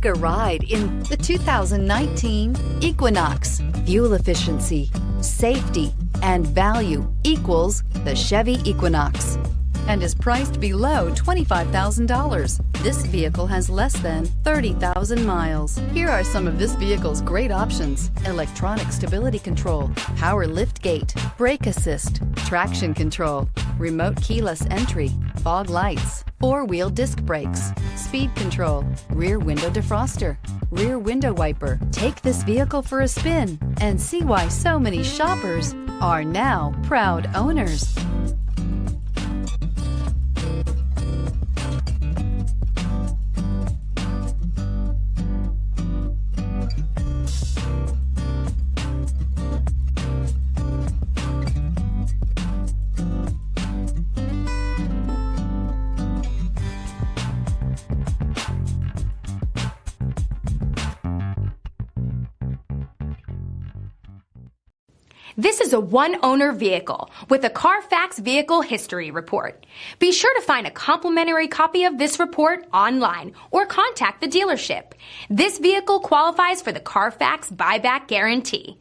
Take a ride in the 2019 Equinox. Fuel efficiency, safety, and value equals the Chevy Equinox and is priced below $25,000. This vehicle has less than 30,000 miles. Here are some of this vehicle's great options: electronic stability control, power lift gate, brake assist, traction control, remote keyless entry, fog lights, four-wheel disc brakes, speed control, rear window defroster, rear window wiper. Take this vehicle for a spin and see why so many shoppers are now proud owners. This is a one-owner vehicle with a Carfax Vehicle History Report. Be sure to find a complimentary copy of this report online or contact the dealership. This vehicle qualifies for the Carfax Buyback Guarantee.